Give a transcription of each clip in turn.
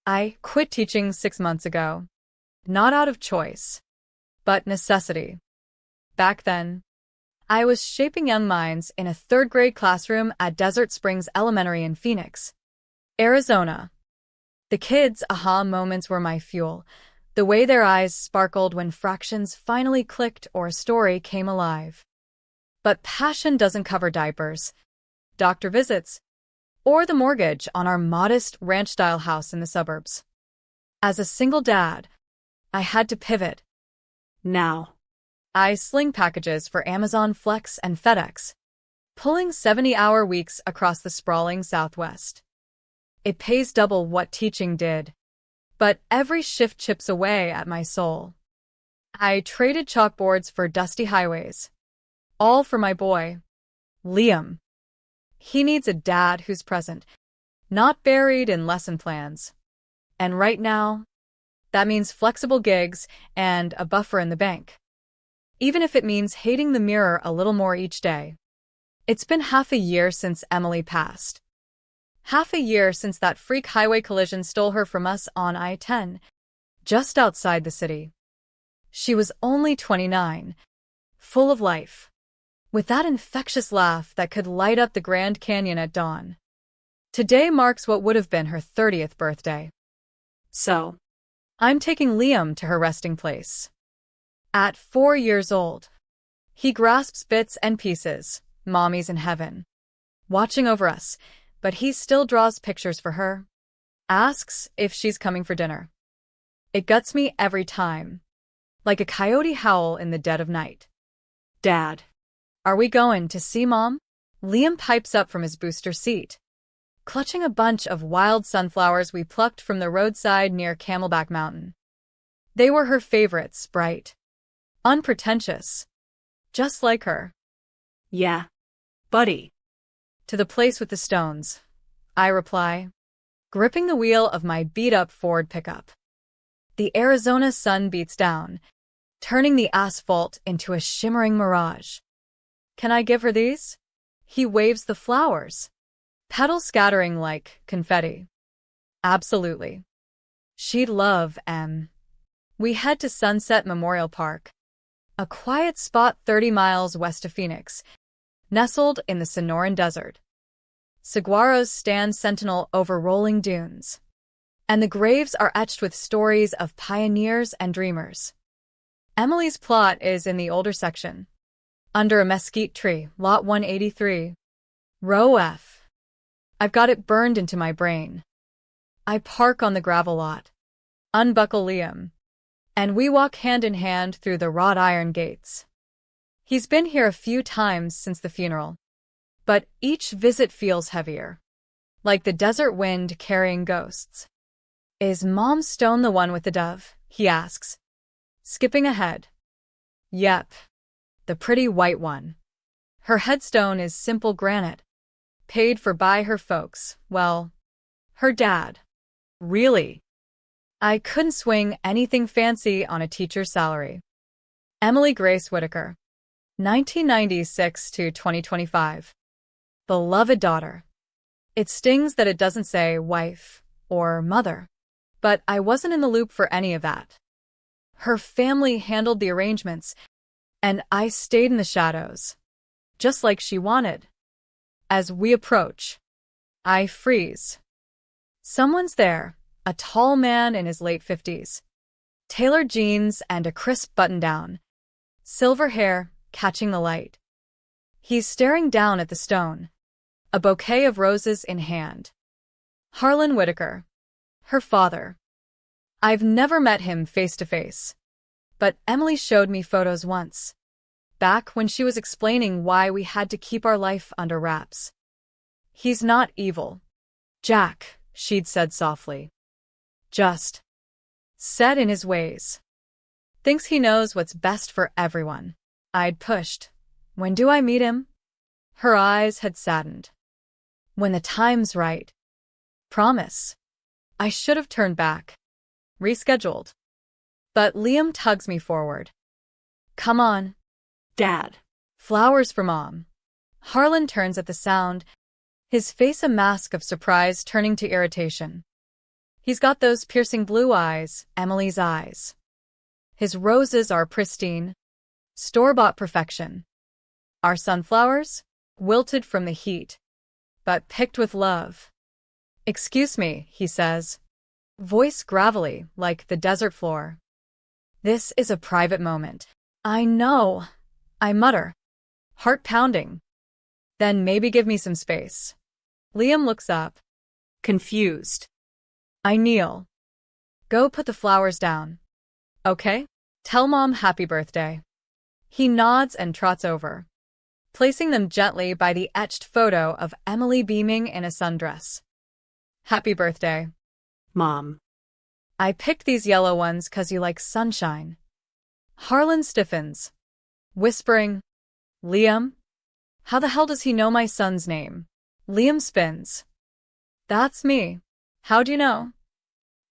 I quit teaching 6 months ago. Not out of choice, but necessity. Back then, I was shaping young minds in a third-grade classroom at Desert Springs Elementary in Phoenix, Arizona. The kids' aha moments were my fuel, the way their eyes sparkled when fractions finally clicked or a story came alive. But passion doesn't cover diapers, doctor visits, or the mortgage on our modest ranch-style house in the suburbs. As a single dad, I had to pivot. Now, I sling packages for Amazon Flex and FedEx, pulling 70-hour weeks across the sprawling Southwest. It pays double what teaching did, but every shift chips away at my soul. I traded chalkboards for dusty highways, all for my boy, Liam. He needs a dad who's present, not buried in lesson plans. And right now, that means flexible gigs and a buffer in the bank. Even if it means hating the mirror a little more each day. It's been half a year since Emily passed. Half a year since that freak highway collision stole her from us on I-10, just outside the city. She was only 29, full of life, with that infectious laugh that could light up the Grand Canyon at dawn. Today marks what would have been her 30th birthday. So, I'm taking Liam to her resting place. At 4 years old, he grasps bits and pieces, mommy's in heaven, watching over us, but he still draws pictures for her, asks if she's coming for dinner. It guts me every time, like a coyote howl in the dead of night. Dad, are we going to see Mom? Liam pipes up from his booster seat, clutching a bunch of wild sunflowers we plucked from the roadside near Camelback Mountain. They were her favorites, bright, unpretentious, just like her. Yeah, buddy. To the place with the stones, I reply, gripping the wheel of my beat-up Ford pickup. The Arizona sun beats down, turning the asphalt into a shimmering mirage. Can I give her these? He waves the flowers, petals scattering like confetti. Absolutely. She'd love them. We head to Sunset Memorial Park, a quiet spot 30 miles west of Phoenix, nestled in the Sonoran Desert. Saguaros stand sentinel over rolling dunes, and the graves are etched with stories of pioneers and dreamers. Emily's plot is in the older section, under a mesquite tree, lot 183, row F. I've got it burned into my brain. I park on the gravel lot, unbuckle Liam, and we walk hand in hand through the wrought iron gates. He's been here a few times since the funeral, but each visit feels heavier, like the desert wind carrying ghosts. Is Mom's stone the one with the dove? He asks, skipping ahead. Yep, the pretty white one. Her headstone is simple granite, paid for by her folks, well, her dad. Really? I couldn't swing anything fancy on a teacher's salary. Emily Grace Whitaker, 1996 to 2025. Beloved daughter. It stings that it doesn't say wife or mother, but I wasn't in the loop for any of that. Her family handled the arrangements, and I stayed in the shadows, just like she wanted. As we approach, I freeze. Someone's there. A tall man in his late 50s. Tailored jeans and a crisp button-down. Silver hair catching the light. He's staring down at the stone, a bouquet of roses in hand. Harlan Whitaker, her father. I've never met him face to face, but Emily showed me photos once, back when she was explaining why we had to keep our life under wraps. He's not evil, Jack, she'd said softly. Just set in his ways. Thinks he knows what's best for everyone. I'd pushed. When do I meet him? Her eyes had saddened. When the time's right. Promise. I should have turned back. Rescheduled. But Liam tugs me forward. Come on, Dad. Flowers for Mom. Harlan turns at the sound, his face a mask of surprise turning to irritation. He's got those piercing blue eyes, Emily's eyes. His roses are pristine, store-bought perfection. Our sunflowers? Wilted from the heat, but picked with love. "Excuse me," he says, voice gravelly like the desert floor. "This is a private moment." "I know," I mutter, heart pounding. "Then maybe give me some space." Liam looks up, confused. I kneel. "Go put the flowers down. Okay? Tell Mom happy birthday." He nods and trots over, placing them gently by the etched photo of Emily beaming in a sundress. "Happy birthday, Mom. I picked these yellow ones 'cause you like sunshine." Harlan stiffens, whispering, "Liam? How the hell does he know my son's name?" Liam spins. "That's me. How'd you know?"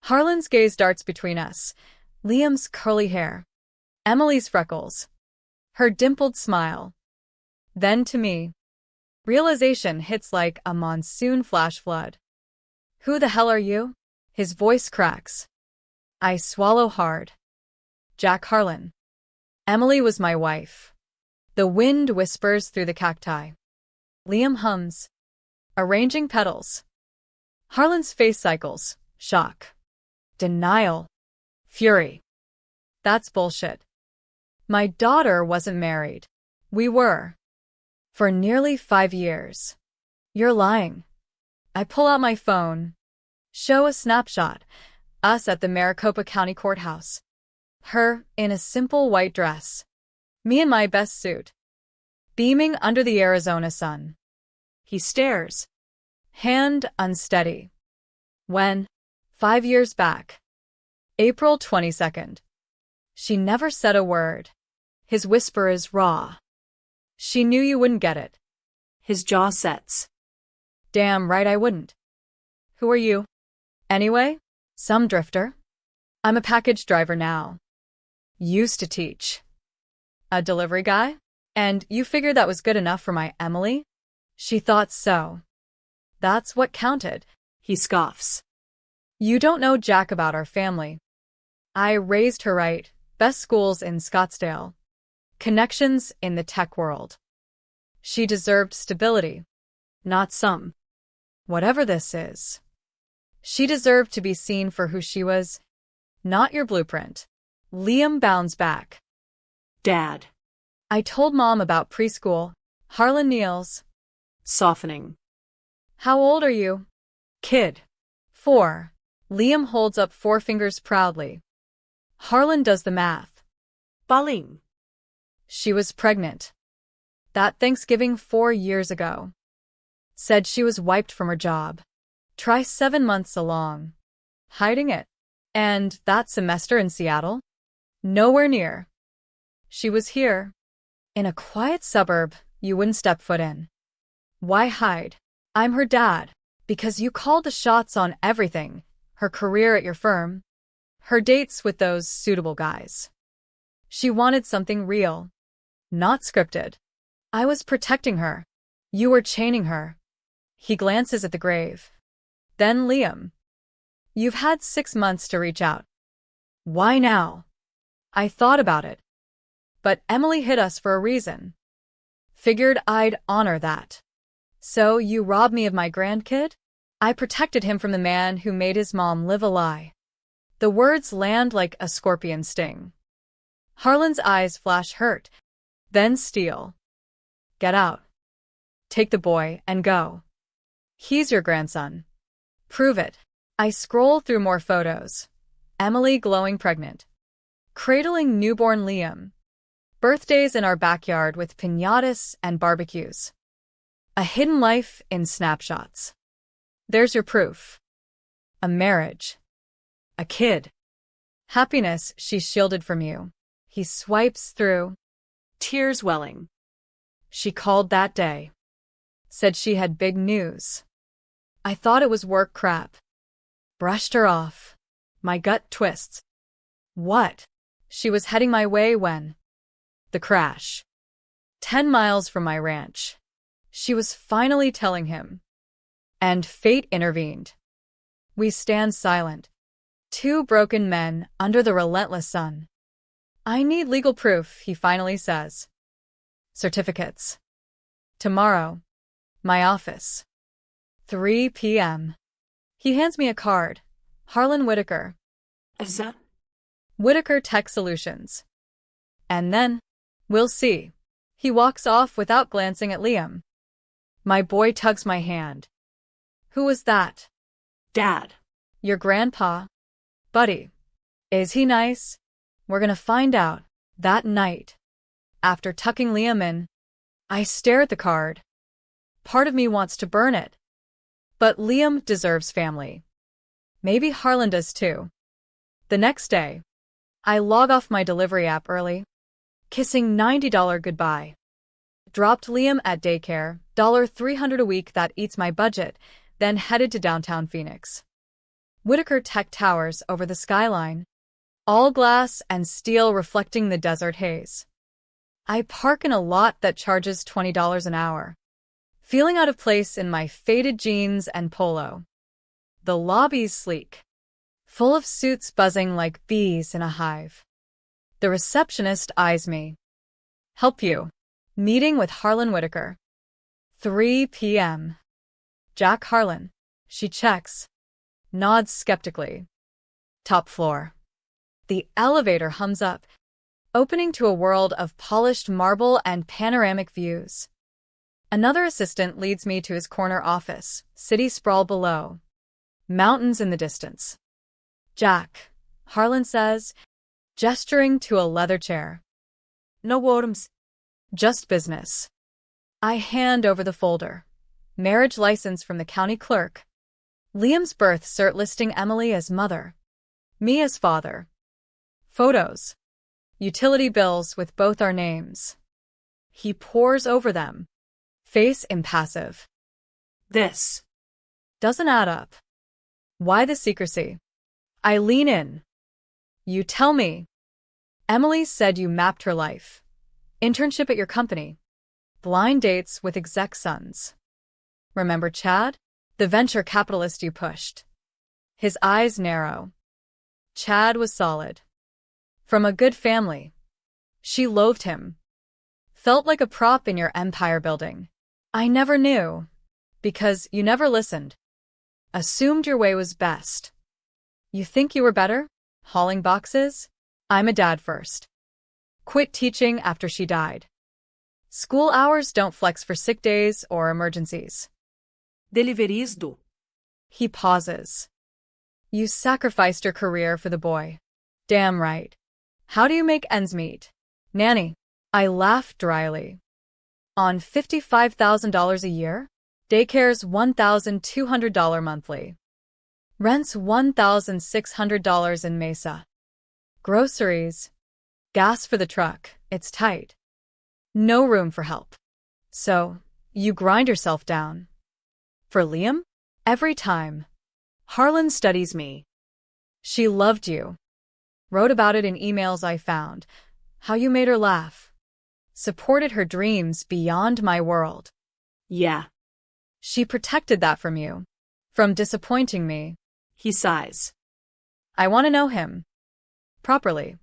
Harlan's gaze darts between us. Liam's curly hair, Emily's freckles, her dimpled smile. Then to me, realization hits like a monsoon flash flood. "Who the hell are you?" His voice cracks. I swallow hard. "Jack Harlan. Emily was my wife." The wind whispers through the cacti. Liam hums, arranging petals. Harlan's face cycles, shock, denial, fury. "That's bullshit. My daughter wasn't married. We were. For nearly 5 years. You're lying." I pull out my phone, show a snapshot, us at the Maricopa County Courthouse. Her, in a simple white dress. Me in my best suit. Beaming under the Arizona sun. He stares, hand unsteady. "When?" 5 years back. April 22nd. She never said a word. His whisper is raw. "She knew you wouldn't get it." His jaw sets. "Damn right I wouldn't." "Who are you? Anyway?" "Some drifter. I'm a package driver now. Used to teach." "A delivery guy? And you figured that was good enough for my Emily?" She thought so. "That's what counted." He scoffs. "You don't know jack about our family. I raised her right, best schools in Scottsdale. Connections in the tech world. She deserved stability, not some. Whatever this is. She deserved to be seen for who she was, not your blueprint." Liam bounds back. "Dad. I told Mom about preschool." Harlan kneels, softening. "How old are you?" "Kid. 4. Liam holds up 4 fingers proudly. Harlan does the math. "Baling. She was pregnant. That Thanksgiving 4 years ago. Said she was wiped from her job. Try 7 months along. Hiding it. And that semester in Seattle? Nowhere near. She was here. In a quiet suburb you wouldn't step foot in. Why hide? I'm her dad. Because you called the shots on everything. Her career at your firm. Her dates with those suitable guys. She wanted something real. Not scripted. I was protecting her. You were chaining her." He glances at the grave. Then Liam. "You've had 6 months to reach out. Why now?" I thought about it. But Emily hit us for a reason. Figured I'd honor that. "So you robbed me of my grandkid?" I protected him from the man who made his mom live a lie. The words land like a scorpion sting. Harlan's eyes flash hurt, then steel. "Get out. Take the boy and go. He's your grandson. Prove it." I scroll through more photos. Emily glowing pregnant. Cradling newborn Liam. Birthdays in our backyard with piñatas and barbecues. A hidden life in snapshots. There's your proof. A marriage. A kid. Happiness she shielded from you. He swipes through. Tears welling. She called that day. Said she had big news. I thought it was work crap. Brushed her off. My gut twists. What? She was heading my way when... The crash. 10 miles from my ranch. She was finally telling him. And fate intervened. We stand silent. Two broken men under the relentless sun. I need legal proof, he finally says. Certificates. Tomorrow. My office. 3 p.m. He hands me a card. Harlan Whitaker. Is that? Whitaker Tech Solutions. And then, we'll see. He walks off without glancing at Liam. My boy tugs my hand. Who was that? Dad. Your grandpa. Buddy. Is he nice? We're gonna find out. That night. After tucking Liam in, I stare at the card. Part of me wants to burn it. But Liam deserves family. Maybe Harlan does too. The next day, I log off my delivery app early, kissing $90 goodbye. Dropped Liam at daycare, $300 a week that eats my budget, then headed to downtown Phoenix. Whitaker Tech towers over the skyline, all glass and steel reflecting the desert haze. I park in a lot that charges $20 an hour, feeling out of place in my faded jeans and polo. The lobby's sleek, full of suits buzzing like bees in a hive. The receptionist eyes me. Help you. Meeting with Harlan Whitaker. 3 p.m. Jack Harlan. She checks. Nods skeptically. Top floor. The elevator hums up, opening to a world of polished marble and panoramic views. Another assistant leads me to his corner office, city sprawl below. Mountains in the distance. Jack, Harlan says, gesturing to a leather chair. No worries. Just business. I hand over the folder. Marriage license from the county clerk. Liam's birth cert listing Emily as mother. Me as father. Photos. Utility bills with both our names. He pores over them. Face impassive. This doesn't add up. Why the secrecy? I lean in. You tell me. Emily said you mapped her life. Internship at your company. Blind dates with exec sons. Remember Chad? The venture capitalist you pushed. His eyes narrow. Chad was solid. From a good family. She loathed him. Felt like a prop in your empire building. I never knew. Because you never listened. Assumed your way was best. You think you were better? Hauling boxes? I'm a dad first. Quit teaching after she died. School hours don't flex for sick days or emergencies. deliveries do. He pauses. You sacrificed your career for the boy. Damn right. How do you make ends meet? Nanny. I laugh dryly. On $55,000 a year? Daycare's $1,200 monthly. Rent's $1,600 in Mesa. Groceries. Gas for the truck, it's tight. No room for help. So, you grind yourself down. For Liam? Every time. Harlan studies me. She loved you. Wrote about it in emails I found. How you made her laugh. Supported her dreams beyond my world. Yeah. She protected that from you. From disappointing me. He sighs. I want to know him. Properly.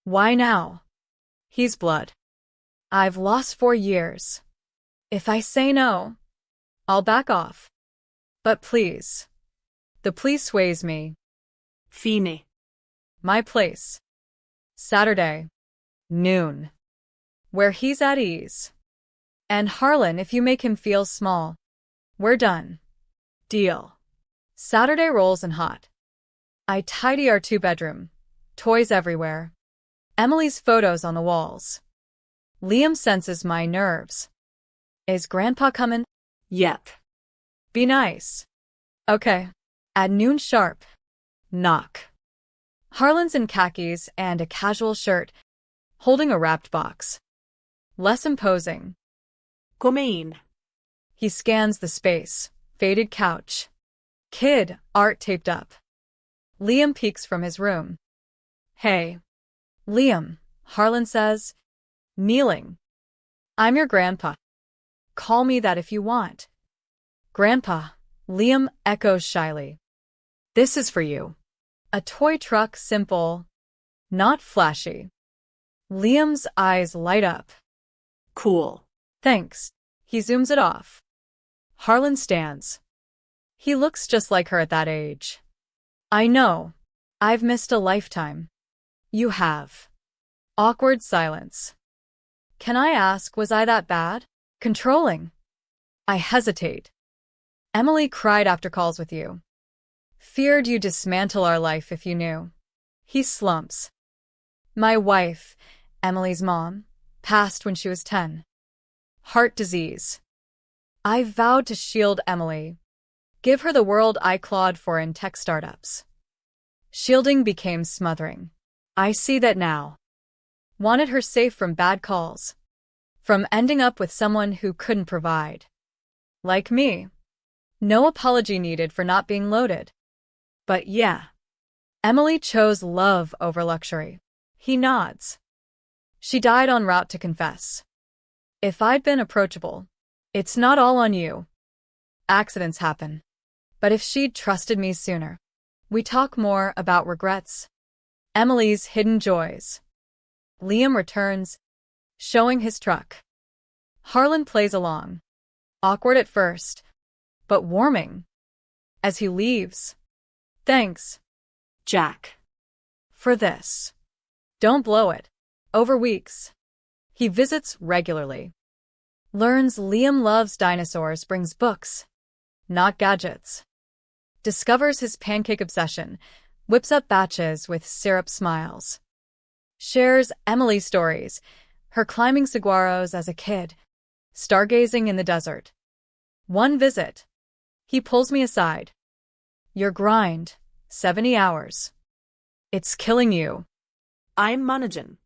Why now? He's blood. I've lost 4 years. If I say no, I'll back off. But please. The plea sways me. Fine. My place. Saturday. Noon. Where he's at ease. And Harlan, if you make him feel small, we're done. Deal. Saturday rolls in hot. I tidy our 2-bedroom. Toys everywhere. Emily's photos on the walls. Liam senses my nerves. Is Grandpa coming? Yep. Be nice. Okay. At noon sharp. Knock. Harlan's in khakis and a casual shirt, holding a wrapped box. Less imposing. Come in. He scans the space. Faded couch. Kid, art taped up. Liam peeks from his room. Hey. Liam, Harlan says, kneeling. I'm your grandpa. Call me that if you want. Grandpa, Liam echoes shyly. This is for you. A toy truck, simple, not flashy. Liam's eyes light up. Cool. Thanks. He zooms it off. Harlan stands. He looks just like her at that age. I know. I've missed a lifetime. You have. Awkward silence. Can I ask, was I that bad? Controlling? I hesitate. Emily cried after calls with you. Feared you'd dismantle our life if you knew. He slumps. My wife, Emily's mom, passed when she was 10. Heart disease. I vowed to shield Emily. Give her the world I clawed for in tech startups. Shielding became smothering. I see that now. Wanted her safe from bad calls. From ending up with someone who couldn't provide. Like me. No apology needed for not being loaded. But yeah. Emily chose love over luxury. He nods. She died en route to confess. If I'd been approachable, it's not all on you. Accidents happen. But if she'd trusted me sooner, we talk more about regrets. Emily's hidden joys. Liam returns, showing his truck. Harlan plays along. Awkward at first, but warming. As he leaves. Thanks, Jack. for this. Don't blow it. Over weeks. He visits regularly. Learns Liam loves dinosaurs, brings books, not gadgets. Discovers his pancake obsession, whips up batches with syrup smiles. Shares Emily's stories, her climbing saguaros as a kid, stargazing in the desert. One visit. He pulls me aside. Your grind, 70 hours. It's killing you. I'm managing.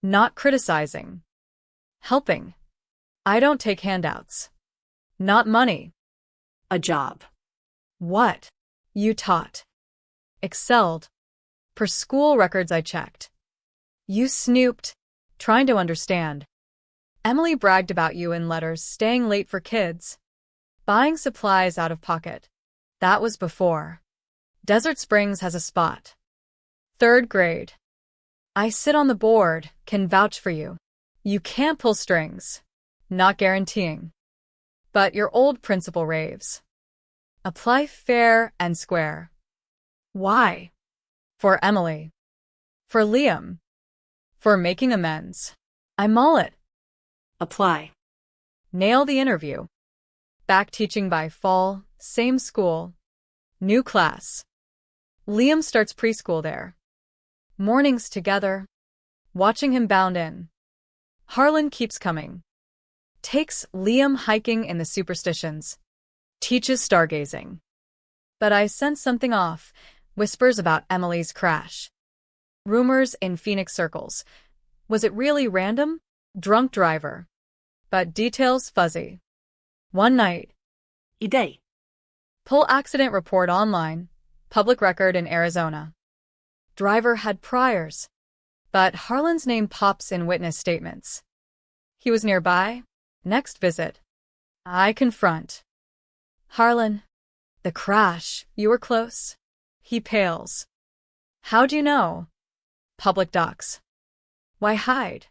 Not criticizing. Helping. I don't take handouts. Not money. A job. What? You taught. Excelled. Per school records I checked. You snooped, trying to understand. Emily bragged about you in letters, staying late for kids. Buying supplies out of pocket. That was before. Desert Springs has a spot. 3rd grade. I sit on the board, can vouch for you. You can't pull strings. Not guaranteeing. But your old principal raves. Apply fair and square. Why? For Emily. For Liam. For making amends. I mull it. Apply. Nail the interview. Back teaching by fall, same school. New class. Liam starts preschool there. Mornings together. Watching him bound in. Harlan keeps coming. Takes Liam hiking in the superstitions. Teaches stargazing. But I sense something off. Whispers about Emily's crash. Rumors in Phoenix circles. Was it really random? Drunk driver. But details fuzzy. One night. Idé. Pull accident report online. Public record in Arizona. Driver had priors. But Harlan's name pops in witness statements. He was nearby. Next visit. I confront. Harlan. The crash. You were close. He pales. How'd you know? Public docs. Why hide?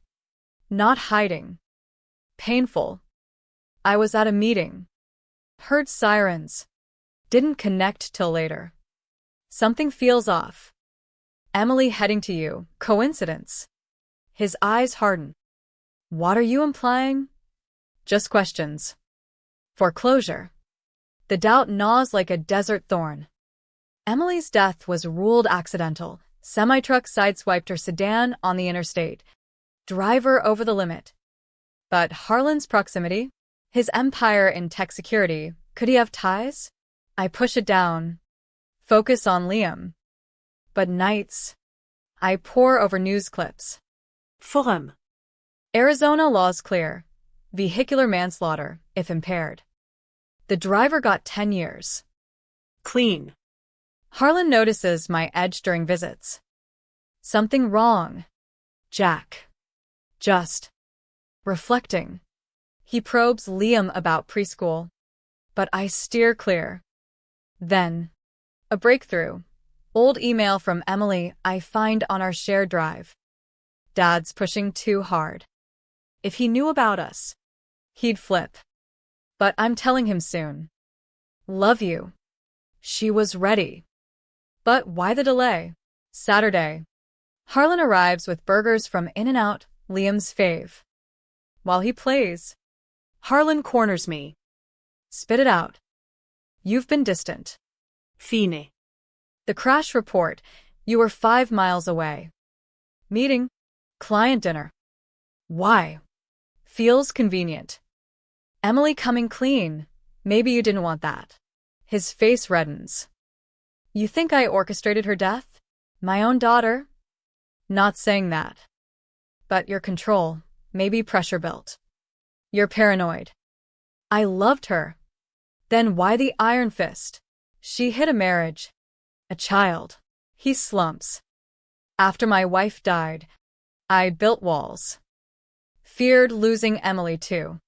Not hiding. Painful. I was at a meeting. Heard sirens. Didn't connect till later. Something feels off. Emily heading to you. Coincidence. His eyes harden. What are you implying? Just questions. Foreclosure. The doubt gnaws like a desert thorn. Emily's death was ruled accidental. Semi-truck sideswiped her sedan on the interstate. Driver over the limit. But Harlan's proximity? His empire in tech security, could he have ties? I push it down. Focus on Liam. But nights. I pore over news clips. Forum. Arizona law's clear. Vehicular manslaughter, if impaired. The driver got 10 years. Clean. Harlan notices my edge during visits. Something wrong. Jack. Just. Reflecting. He probes Liam about preschool. But I steer clear. Then. A breakthrough. Old email from Emily I find on our shared drive. Dad's pushing too hard. If he knew about us, he'd flip. But I'm telling him soon. Love you. She was ready. But why the delay? Saturday. Harlan arrives with burgers from In-N-Out, Liam's fave. While he plays, Harlan corners me. spit it out. You've been distant. Fine. The crash report, you were 5 miles away. Meeting, client dinner. Why? Feels convenient. Emily coming clean. Maybe you didn't want that. His face reddens. You think I orchestrated her death? My own daughter? Not saying that. But your control, maybe pressure built. You're paranoid. I loved her. Then why the iron fist? She hid a marriage. A child. He slumps. After my wife died, I built walls. Feared losing Emily too.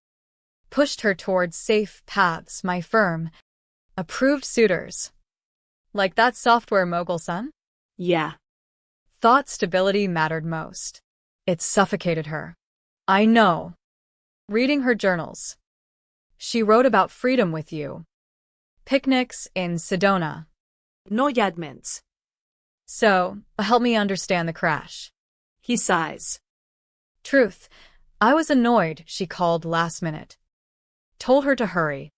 Pushed her towards safe paths, my firm. Approved suitors. Like that software mogul son? Yeah. Thought stability mattered most. It suffocated her. I know. Reading her journals. She wrote about freedom with you. Picnics in Sedona. No judgments. So, help me understand the crash. He sighs. Truth. I was annoyed she called last minute. Told her to hurry.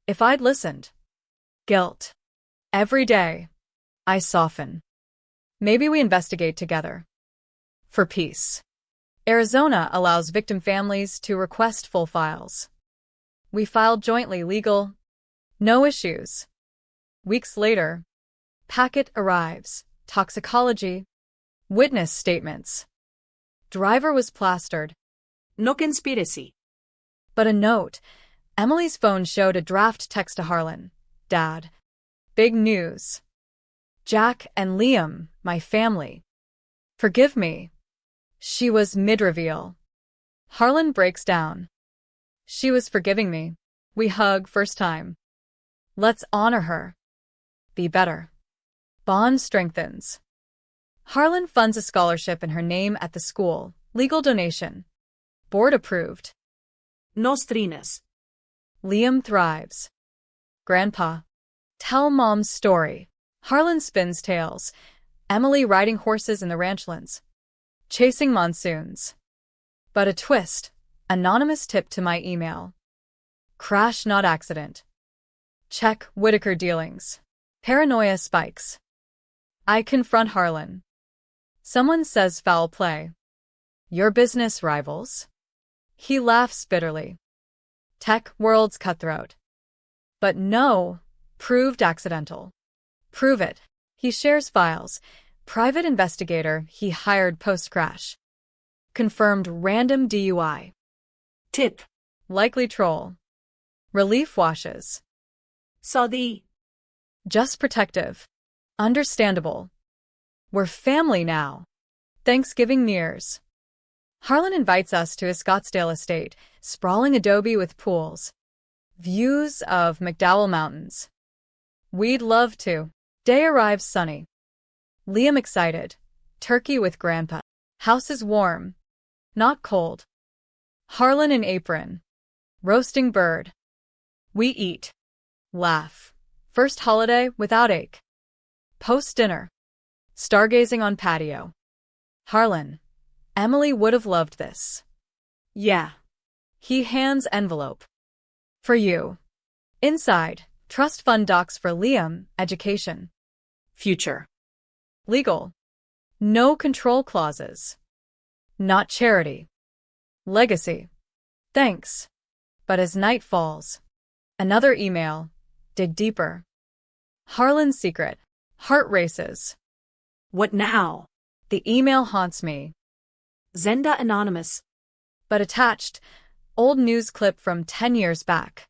If I'd listened. Guilt. Every day. I soften. Maybe we investigate together. For peace. Arizona allows victim families to request full files. We filed jointly legal. No issues. Weeks later, packet arrives. Toxicology. Witness statements. Driver was plastered. No conspiracy. But a note. Emily's phone showed a draft text to Harlan. Dad. Big news. Jack and Liam, my family. Forgive me. She was mid-reveal. Harlan breaks down. She was forgiving me. We hug first time. Let's honor her. Be better. Bond strengthens. Harlan funds a scholarship in her name at the school. Legal donation. Board approved. No strines. Liam thrives. Grandpa. Tell Mom's story. Harlan spins tales. Emily riding horses in the ranchlands. Chasing monsoons. But a twist. Anonymous tip to my email. Crash not accident. Check Whitaker dealings. Paranoia spikes. I confront Harlan. Someone says foul play. Your business rivals? He laughs bitterly. Tech world's cutthroat. But no, proved accidental. Prove it. He shares files. Private investigator he hired post-crash. Confirmed random DUI. Tip. Likely troll. Relief washes. Saw the. Just protective. Understandable. We're family now. Thanksgiving nears. Harlan invites us to his Scottsdale estate, sprawling adobe with pools. Views of McDowell Mountains. We'd love to. Day arrives sunny. Liam excited. Turkey with Grandpa. House is warm. Not cold. Harlan in apron. Roasting bird. We eat. Laugh. First holiday without ache. Post-dinner. Stargazing on patio. Harlan. Emily would have loved this. Yeah. He hands envelope. For you. Inside, trust fund docs for Liam, education. Future. Legal. No control clauses. Not charity. Legacy. Thanks. But as night falls. Another email. Dig deeper. Harlan's secret. Heart races. What now? The email haunts me. Zenda Anonymous. But attached, old news clip from 10 years back.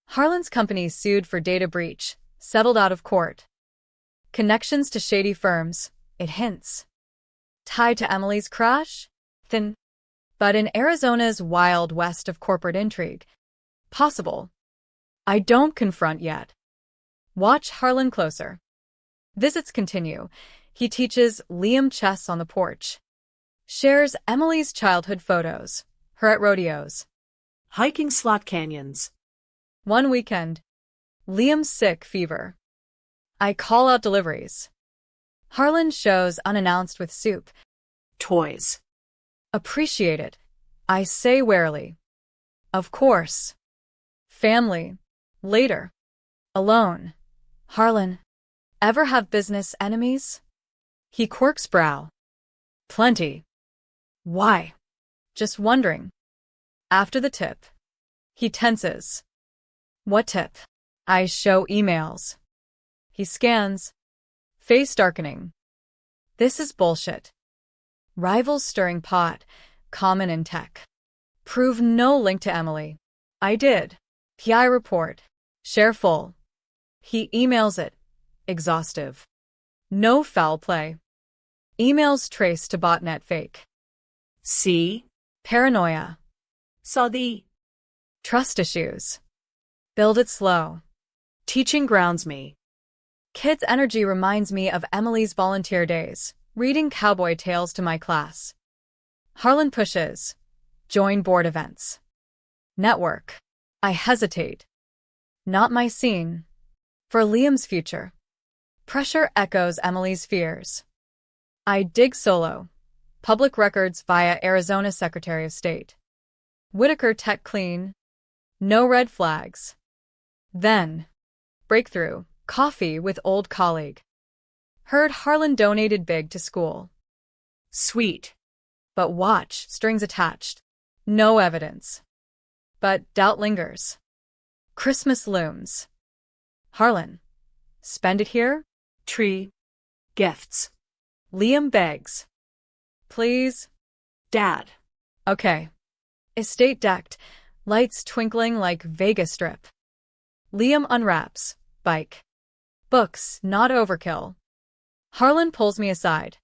Harlan's company sued for data breach, settled out of court. Connections to shady firms, it hints. Tied to Emily's crash? Thin. But in Arizona's wild west of corporate intrigue. Possible. I don't confront yet. Watch Harlan closer. Visits continue. He teaches Liam chess on the porch. Shares Emily's childhood photos. Her at rodeos. Hiking slot canyons. One weekend. Liam's sick fever. I call out deliveries. Harlan shows unannounced with soup. Toys. Appreciate it. I say warily. Of course. Family. Later. Alone. Harlan. Ever have business enemies? He quirks brow. Plenty. Why? Just wondering. After the tip. He tenses. What tip? I show emails. He scans. Face darkening. This is bullshit. Rivals stirring pot. Common in tech. Prove no link to Emily. I did. PI report. Share full. He emails it. Exhaustive. No foul play. Emails traced to botnet fake. See? Paranoia. Saw the. Trust issues. Build it slow. Teaching grounds me. Kids' energy reminds me of Emily's volunteer days, reading cowboy tales to my class. Harlan pushes. Join board events. Network. I hesitate. Not my scene. For Liam's future. Pressure echoes Emily's fears. I dig solo. Public records via Arizona Secretary of State. Whitaker tech clean. No red flags. Then. Breakthrough. Coffee with old colleague. Heard Harlan donated big to school. Sweet. But watch, strings attached. No evidence. But doubt lingers. Christmas looms. Harlan. Spend it here? Tree. Gifts. Liam begs. Please? Dad. Okay. Estate decked, lights twinkling like Vegas Strip. Liam unwraps. Bike. Books, not overkill. Harlan pulls me aside.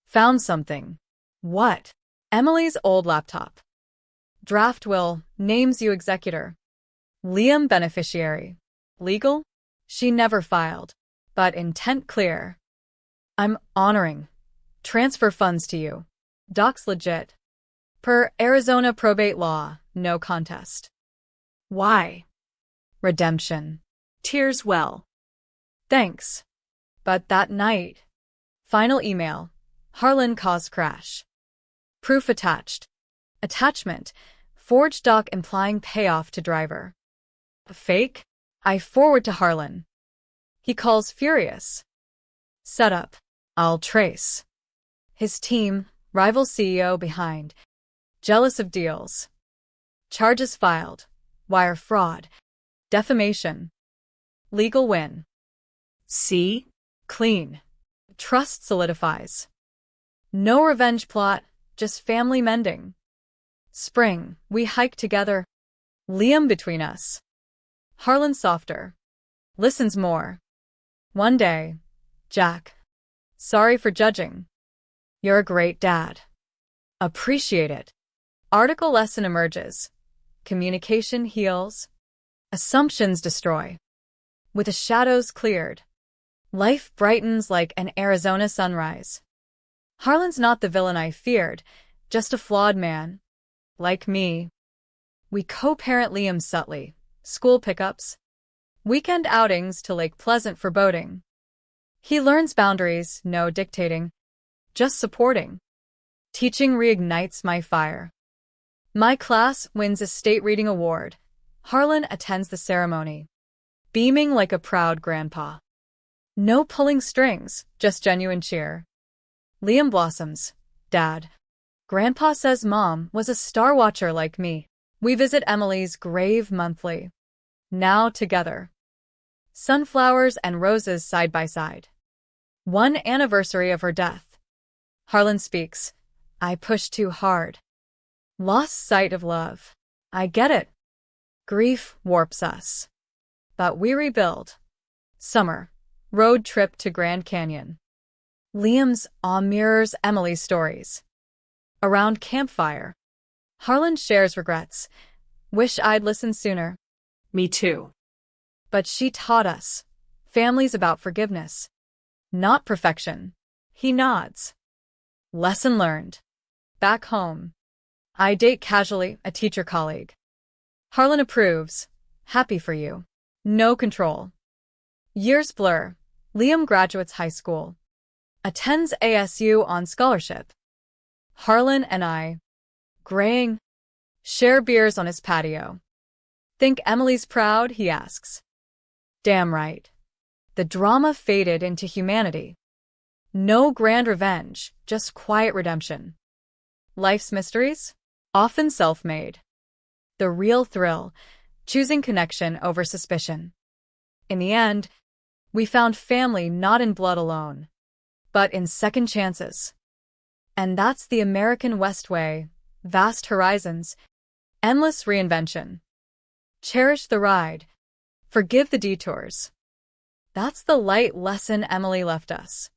Found something. What? Emily's old laptop. Draft will, names you executor. Liam beneficiary. Legal? She never filed. But intent clear. I'm honoring. Transfer funds to you. Docs legit. Per Arizona probate law, no contest. Why? Redemption. Tears well. Thanks. But that night. Final email. Harlan caused crash. Proof attached. Attachment. Forged doc implying payoff to driver. Fake? I forward to Harlan. He calls furious. Setup. I'll trace. His team, rival CEO behind. Jealous of deals. Charges filed. Wire fraud. Defamation. Legal win. See? Clean. Trust solidifies. No revenge plot, just family mending. Spring, we hike together. Liam between us. Harlan softer. Listens more. One day. Jack. Sorry for judging. You're a great dad. Appreciate it. Article lesson emerges. Communication heals. Assumptions destroy. With the shadows cleared. Life brightens like an Arizona sunrise. Harlan's not the villain I feared, just a flawed man. Like me. We co-parent Liam subtly. School pickups. Weekend outings to Lake Pleasant for boating. He learns boundaries, no dictating. Just supporting. Teaching reignites my fire. My class wins a state reading award. Harlan attends the ceremony. Beaming like a proud grandpa. No pulling strings, just genuine cheer. Liam blossoms. Dad. Grandpa says Mom was a star watcher like me. We visit Emily's grave monthly. Now together. Sunflowers and roses side by side. One anniversary of her death. Harlan speaks. I pushed too hard. Lost sight of love. I get it. Grief warps us. But we rebuild. Summer. Road trip to Grand Canyon. Liam's awe mirrors Emily's stories. Around campfire. Harlan shares regrets. Wish I'd listened sooner. Me too. But she taught us. Family's about forgiveness. Not perfection. He nods. Lesson learned. Back home. I date casually, a teacher colleague. Harlan approves. Happy for you. No control. Years blur. Liam graduates high school. Attends ASU on scholarship. Harlan and I, graying, share beers on his patio. Think Emily's proud, he asks. Damn right. The drama faded into humanity. No grand revenge, just quiet redemption. Life's mysteries? Often self-made. The real thrill, choosing connection over suspicion. In the end, we found family not in blood alone, but in second chances. And that's the American West way, vast horizons, endless reinvention. Cherish the ride, forgive the detours. That's the light lesson Emily left us.